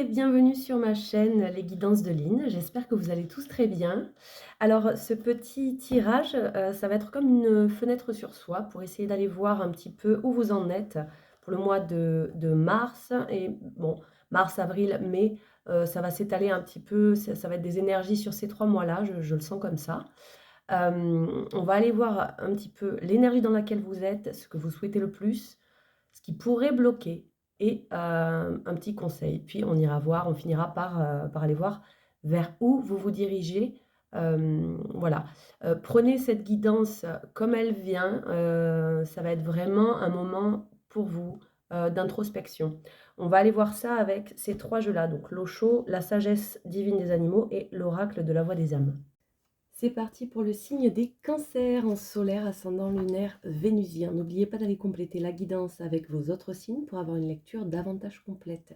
bienvenue sur ma chaîne Les Guidances de Lynn. J'espère que vous allez tous très bien. Alors, ce petit tirage, ça va être comme une fenêtre sur soi pour essayer d'aller voir un petit peu où vous en êtes pour le mois de mars et bon, mars, avril, mai, ça va s'étaler un petit peu, ça va être des énergies sur ces 3 mois-là, je le sens comme ça. On va aller voir un petit peu l'énergie dans laquelle vous êtes, ce que vous souhaitez le plus, ce qui pourrait bloquer et un petit conseil. Puis on finira par aller voir vers où vous vous dirigez. Voilà. Prenez cette guidance comme elle vient. Ça va être vraiment un moment pour vous d'introspection. On va aller voir ça avec ces 3 jeux-là, donc l'Osho, la sagesse divine des animaux et l'oracle de la voix des âmes. C'est parti pour le signe des cancers en solaire, ascendant lunaire vénusien. N'oubliez pas d'aller compléter la guidance avec vos autres signes pour avoir une lecture davantage complète.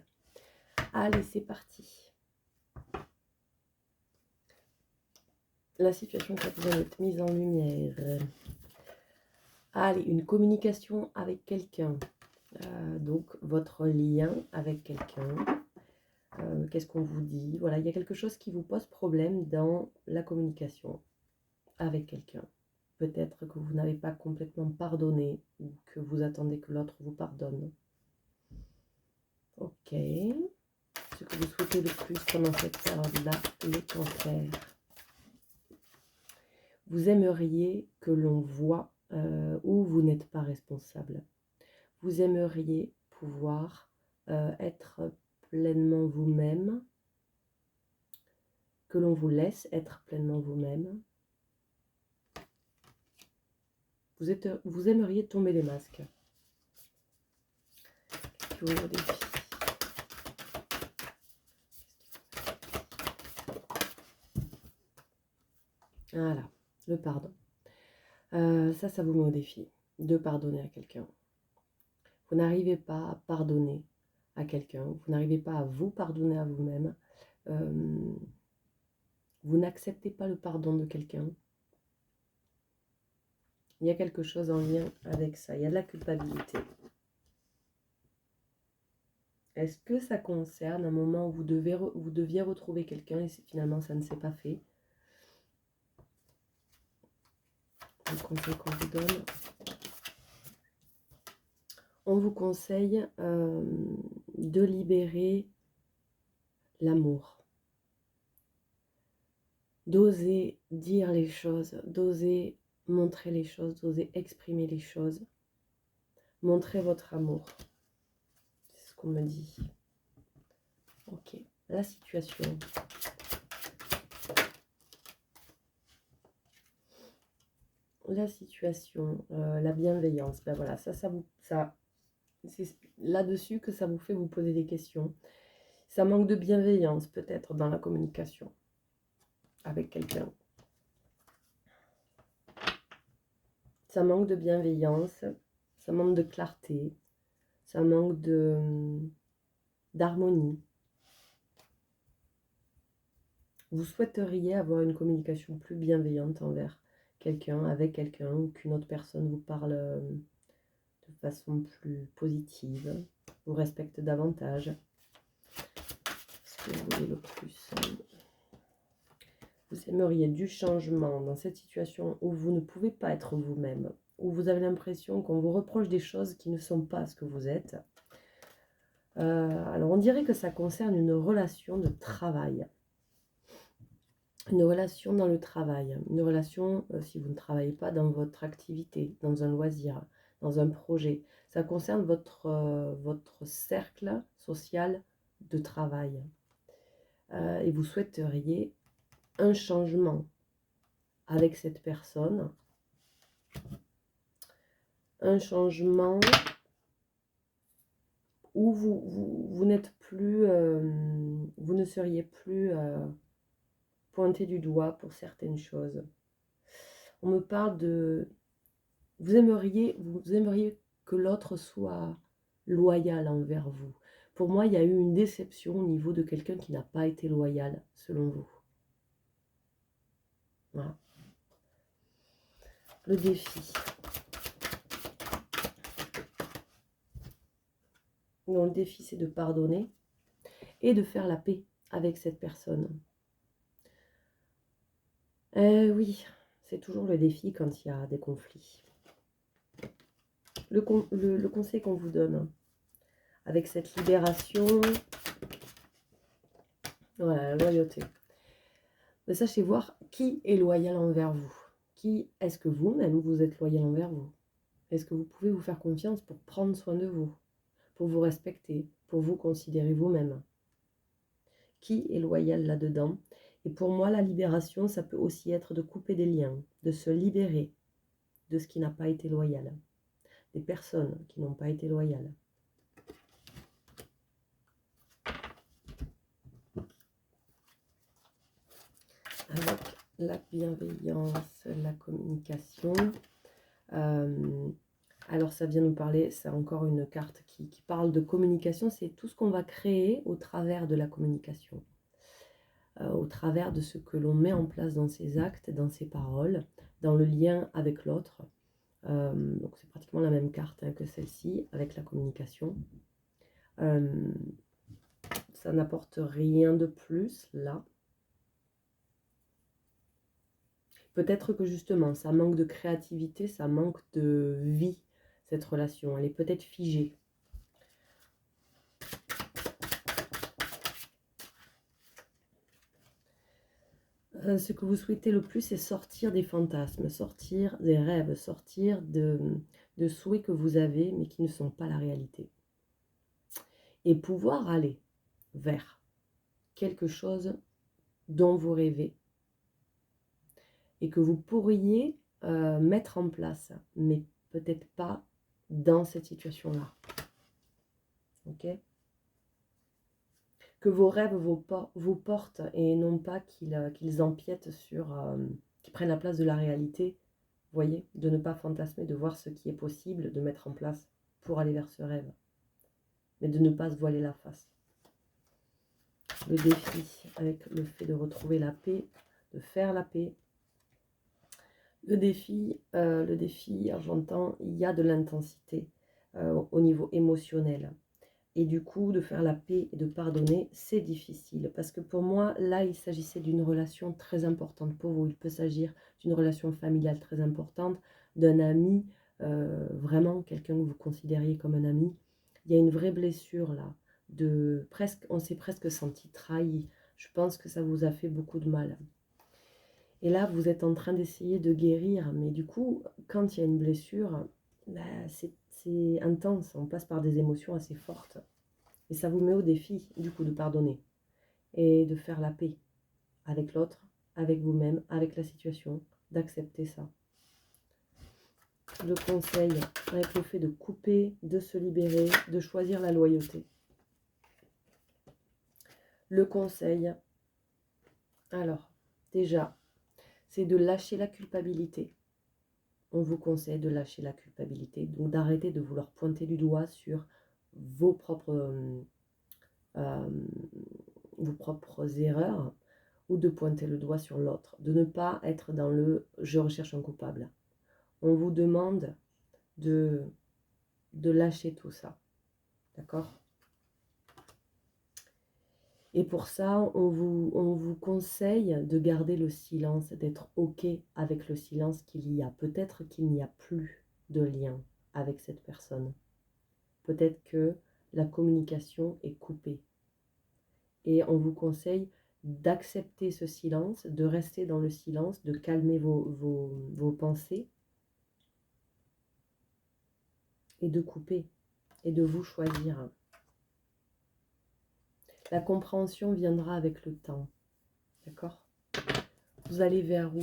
Allez, c'est parti. La situation qui a besoin d'être mise en lumière. Allez, une communication avec quelqu'un. Donc, votre lien avec quelqu'un. Qu'est-ce qu'on vous dit? Voilà, il y a quelque chose qui vous pose problème dans la communication avec quelqu'un. Peut-être que vous n'avez pas complètement pardonné ou que vous attendez que l'autre vous pardonne. Ok. Ce que vous souhaitez le plus pendant cette période-là, les cancers. Vous aimeriez que l'on voit où vous n'êtes pas responsable. Vous aimeriez pouvoir être pleinement vous-même, que l'on vous laisse être pleinement vous-même. Vous aimeriez tomber les masques. Que vous défi. Voilà, le pardon. Ça vous met au défi de pardonner à quelqu'un. Vous n'arrivez pas à pardonner à quelqu'un, vous n'arrivez pas à vous pardonner à vous-même, vous n'acceptez pas le pardon de quelqu'un. Il y a quelque chose en lien avec ça, il y a de la culpabilité. Est-ce que ça concerne un moment où vous deviez retrouver quelqu'un et finalement ça ne s'est pas fait? Le conseil qu'on vous donne. On vous conseille de libérer l'amour. D'oser dire les choses, d'oser montrer les choses, d'oser exprimer les choses. Montrez votre amour. C'est ce qu'on me dit. Ok, la situation. La situation, la bienveillance. Ben voilà, ça c'est là-dessus que ça vous fait vous poser des questions. Ça manque de bienveillance peut-être dans la communication avec quelqu'un. Ça manque de bienveillance, ça manque de clarté, ça manque d'harmonie. Vous souhaiteriez avoir une communication plus bienveillante envers quelqu'un, avec quelqu'un, ou qu'une autre personne vous parle de façon plus positive, vous respecte davantage. Ce que vous voulez le plus. Vous aimeriez du changement dans cette situation où vous ne pouvez pas être vous-même, où vous avez l'impression qu'on vous reproche des choses qui ne sont pas ce que vous êtes. Alors on dirait que ça concerne une relation de travail. Une relation dans le travail, une relation si vous ne travaillez pas dans votre activité, dans un loisir, dans un projet. Ça concerne votre cercle social de travail. Et vous souhaiteriez un changement avec cette personne. Un changement où vous n'êtes plus, vous ne seriez plus pointé du doigt pour certaines choses. On me parle de... Vous aimeriez que l'autre soit loyal envers vous. Pour moi, il y a eu une déception au niveau de quelqu'un qui n'a pas été loyal, selon vous. Voilà. Le défi. Donc, le défi, c'est de pardonner. et de faire la paix avec cette personne. Oui, c'est toujours le défi quand il y a des conflits. Le conseil qu'on vous donne, avec cette libération, voilà, la loyauté. Mais sachez voir qui est loyal envers vous. Qui est-ce que vous-même vous êtes loyal envers vous? Est-ce que vous pouvez vous faire confiance pour prendre soin de vous, pour vous respecter, pour vous considérer vous-même? Qui est loyal là-dedans? Et pour moi, la libération, ça peut aussi être de couper des liens, de se libérer de ce qui n'a pas été loyal, des personnes qui n'ont pas été loyales. Avec la bienveillance, la communication. Alors ça vient nous parler, c'est encore une carte qui parle de communication, c'est tout ce qu'on va créer au travers de la communication, au travers de ce que l'on met en place dans ses actes, dans ses paroles, dans le lien avec l'autre. Donc c'est pratiquement la même carte que celle-ci, avec la communication. Ça n'apporte rien de plus là. Peut-être que justement, ça manque de créativité, ça manque de vie, cette relation. Elle est peut-être figée. Ce que vous souhaitez le plus, c'est sortir des fantasmes, sortir des rêves, sortir de souhaits que vous avez, mais qui ne sont pas la réalité. Et pouvoir aller vers quelque chose dont vous rêvez et que vous pourriez mettre en place, mais peut-être pas dans cette situation-là. Ok ? Que vos rêves vous portent et non pas qu'ils empiètent sur, qu'ils prennent la place de la réalité. Vous voyez, de ne pas fantasmer, de voir ce qui est possible de mettre en place pour aller vers ce rêve, mais de ne pas se voiler la face. Le défi avec le fait de retrouver la paix, de faire la paix. Le défi, j'entends, il y a de l'intensité au niveau émotionnel. Et du coup, de faire la paix et de pardonner, c'est difficile. Parce que pour moi, là, il s'agissait d'une relation très importante pour vous. Il peut s'agir d'une relation familiale très importante, d'un ami, vraiment quelqu'un que vous considériez comme un ami. Il y a une vraie blessure là. On s'est presque senti trahi. Je pense que ça vous a fait beaucoup de mal. Et là, vous êtes en train d'essayer de guérir. Mais du coup, quand il y a une blessure, c'est intense. On passe par des émotions assez fortes. Et ça vous met au défi, du coup, de pardonner et de faire la paix avec l'autre, avec vous-même, avec la situation, d'accepter ça. Le conseil, avec le fait de couper, de se libérer, de choisir la loyauté. Le conseil, alors, déjà, c'est de lâcher la culpabilité. On vous conseille de lâcher la culpabilité, donc d'arrêter de vouloir pointer du doigt sur vos propres erreurs ou de pointer le doigt sur l'autre, de ne pas être dans le « je recherche un coupable ». On vous demande de lâcher tout ça, d'accord? Et pour ça, on vous conseille de garder le silence, d'être OK avec le silence qu'il y a. Peut-être qu'il n'y a plus de lien avec cette personne. Peut-être que la communication est coupée. Et on vous conseille d'accepter ce silence, de rester dans le silence, de calmer vos pensées et de couper et de vous choisir. La compréhension viendra avec le temps, d'accord? Vous allez vers où?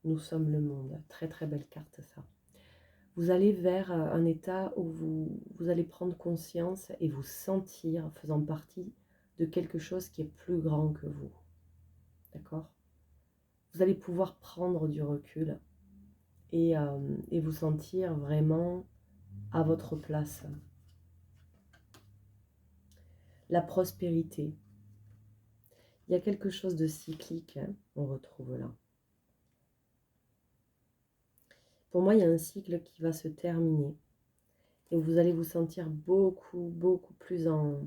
Nous sommes le monde. Très très belle carte ça. Vous allez vers un état où vous allez prendre conscience et vous sentir faisant partie de quelque chose qui est plus grand que vous, d'accord? Vous allez pouvoir prendre du recul et vous sentir vraiment à votre place. La prospérité. Il y a quelque chose de cyclique, hein, on retrouve là. Pour moi, il y a un cycle qui va se terminer et vous allez vous sentir beaucoup plus en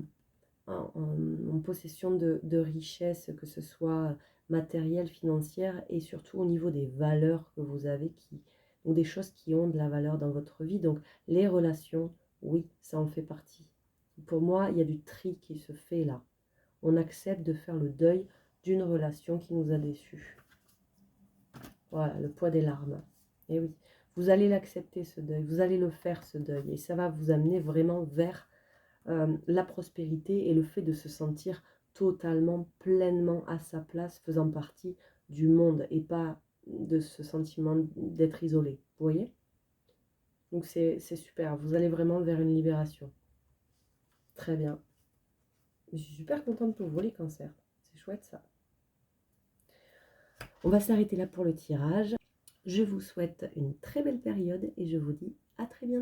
en possession de richesses, que ce soit matérielle, financière, et surtout au niveau des valeurs que vous avez, donc des choses qui ont de la valeur dans votre vie. Donc les relations, oui, ça en fait partie. Pour moi, il y a du tri qui se fait là. On accepte de faire le deuil d'une relation qui nous a déçus. Voilà, le poids des larmes. Et oui, vous allez l'accepter ce deuil, vous allez le faire ce deuil, et ça va vous amener vraiment vers la prospérité et le fait de se sentir totalement, pleinement à sa place, faisant partie du monde, et pas de ce sentiment d'être isolé. Vous voyez? Donc c'est super, vous allez vraiment vers une libération. Très bien. Je suis super contente pour vous les cancers. C'est chouette ça. On va s'arrêter là pour le tirage. Je vous souhaite une très belle période et je vous dis à très bientôt.